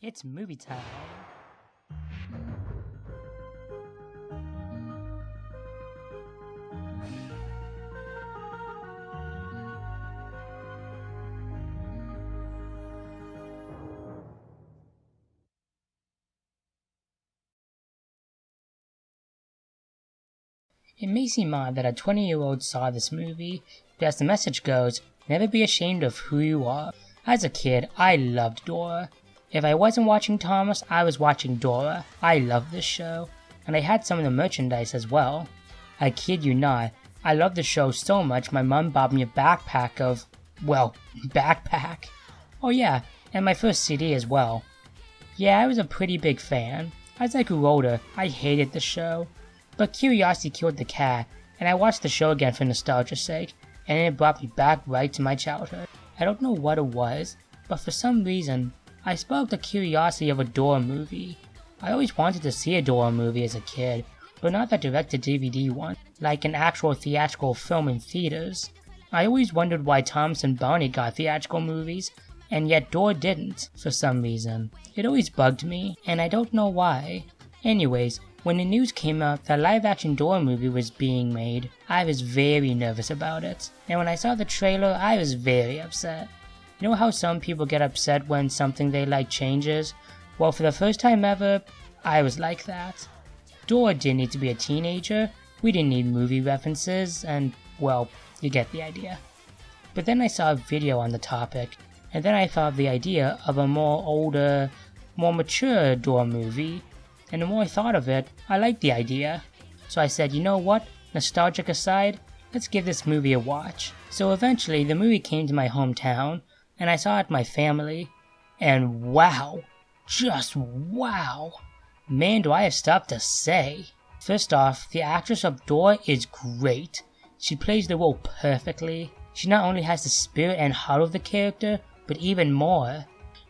It's movie time. It may seem odd that a 20-year-old saw this movie, but as the message goes, never be ashamed of who you are. As a kid, I loved Dora. If I wasn't watching Thomas, I was watching Dora. I loved this show, and I had some of the merchandise as well. I kid you not, I loved the show so much my mom bought me a backpack of, well, backpack. Oh yeah, and my first CD as well. Yeah, I was a pretty big fan. As I grew older, I hated the show. But curiosity killed the cat, and I watched the show again for nostalgia's sake, and it brought me back right to my childhood. I don't know what it was, but for some reason, I sparked the curiosity of a Dora movie. I always wanted to see a Dora movie as a kid, but not that direct-to-DVD one, like an actual theatrical film in theaters. I always wondered why Thomas and Barney got theatrical movies, and yet Dora didn't, for some reason. It always bugged me, and I don't know why. Anyways, when the news came out that a live-action Dora movie was being made, I was very nervous about it. And when I saw the trailer, I was very upset. You know how some people get upset when something they like changes? Well, for the first time ever, I was like that. Dora didn't need to be a teenager, we didn't need movie references, and, well, you get the idea. But then I saw a video on the topic, and then I thought of the idea of a more older, more mature Dora movie. And the more I thought of it, I liked the idea. So I said, you know what, nostalgic aside, let's give this movie a watch. So eventually, the movie came to my hometown, and I saw it with my family, and wow, just wow. Man, do I have stuff to say. First off, the actress of Dora is great. She plays the role perfectly. She not only has the spirit and heart of the character, but even more.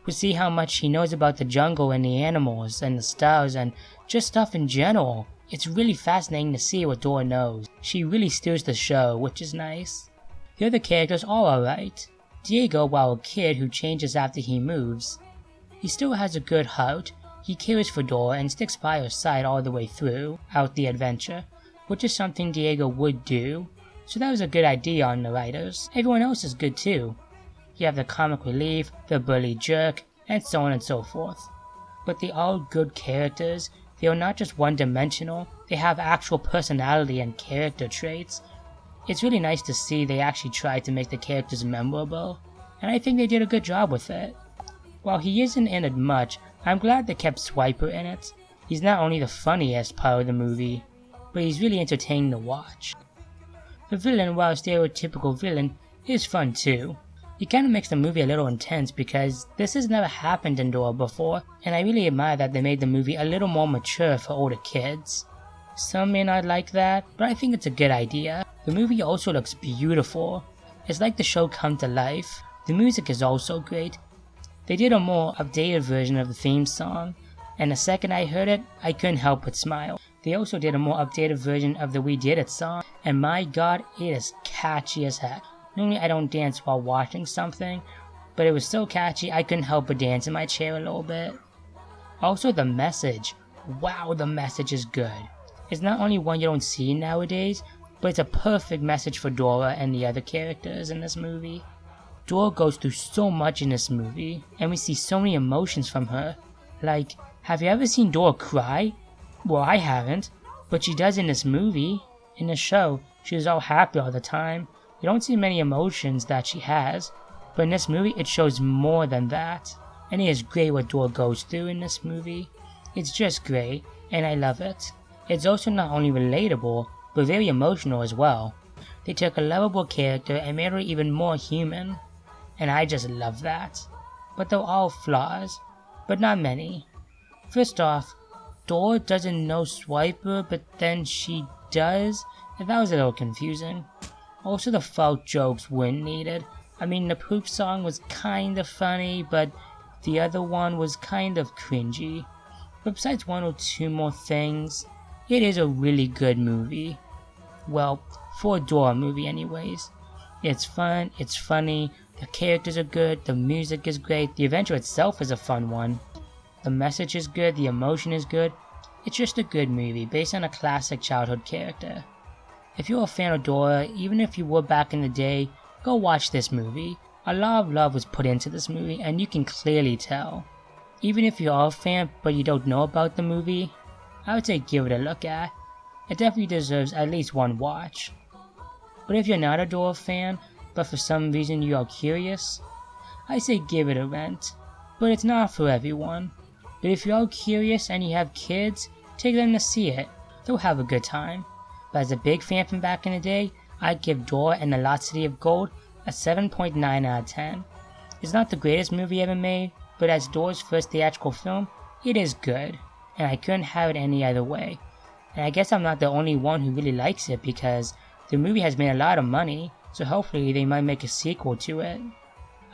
We see how much she knows about the jungle and the animals and the stars and just stuff in general. It's really fascinating to see what Dora knows. She really steals the show, which is nice. The other characters are alright. Diego, while a kid who changes after he moves, he still has a good heart. He cares for Dora and sticks by her side all the way throughout the adventure, which is something Diego would do. So that was a good idea on the writers. Everyone else is good too. You have the comic relief, the bully jerk, and so on and so forth. But they are good characters. They are not just one-dimensional. They have actual personality and character traits. It's really nice to see they actually tried to make the characters memorable, and I think they did a good job with it. While he isn't in it much, I'm glad they kept Swiper in it. He's not only the funniest part of the movie, but he's really entertaining to watch. The villain, while a stereotypical villain, is fun too. It kind of makes the movie a little intense because this has never happened in Dora before, and I really admire that they made the movie a little more mature for older kids. Some may not like that, but I think it's a good idea. The movie also looks beautiful. It's like the show come to life. The music is also great. They did a more updated version of the theme song, and the second I heard it, I couldn't help but smile. They also did a more updated version of the We Did It song, and my god, it is catchy as heck. Normally I don't dance while watching something, but it was so catchy I couldn't help but dance in my chair a little bit. Also the message. Wow, the message is good. It's not only one you don't see nowadays, but it's a perfect message for Dora and the other characters in this movie. Dora goes through so much in this movie, and we see so many emotions from her. Like, have you ever seen Dora cry? Well, I haven't, but she does in this movie. In the show, she is all happy all the time. You don't see many emotions that she has, but in this movie it shows more than that. And it is great what Dora goes through in this movie. It's just great, and I love it. It's also not only relatable, but very emotional as well. They took a lovable character and made her even more human, and I just love that. But they're all flaws, but not many. First off, Dora doesn't know Swiper, but then she does, and that was a little confusing. Also, the fart jokes weren't needed. I mean, the poop song was kinda funny, but the other one was kind of cringy. But besides one or two more things, it is a really good movie. Well, for a Dora movie anyways. It's fun, it's funny, the characters are good, the music is great, the adventure itself is a fun one. The message is good, the emotion is good. It's just a good movie based on a classic childhood character. If you're a fan of Dora, even if you were back in the day, go watch this movie. A lot of love was put into this movie and you can clearly tell. Even if you are a fan but you don't know about the movie, I would say give it a look at. It definitely deserves at least one watch. But if you're not a Dora fan, but for some reason you are curious, I say give it a rent. But it's not for everyone. But if you are curious and you have kids, take them to see it. They'll have a good time. But as a big fan from back in the day, I'd give Dora and the Lost City of Gold a 7.9 out of 10. It's not the greatest movie ever made, but as Dora's first theatrical film, it is good. And I couldn't have it any other way. And I guess I'm not the only one who really likes it because the movie has made a lot of money, so hopefully they might make a sequel to it.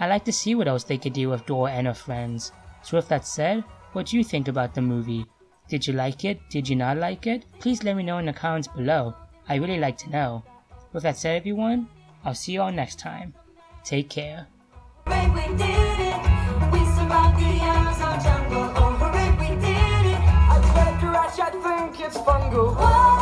I'd like to see what else they could do with Dora and her friends. So with that said, what do you think about the movie? Did you like it? Did you not like it? Please let me know in the comments below. I really like to know. With that said everyone, I'll see you all next time. Take care. We did it. We survived the Amazon jungle. Oh, hooray, we did it. I think it's fungal. Whoa.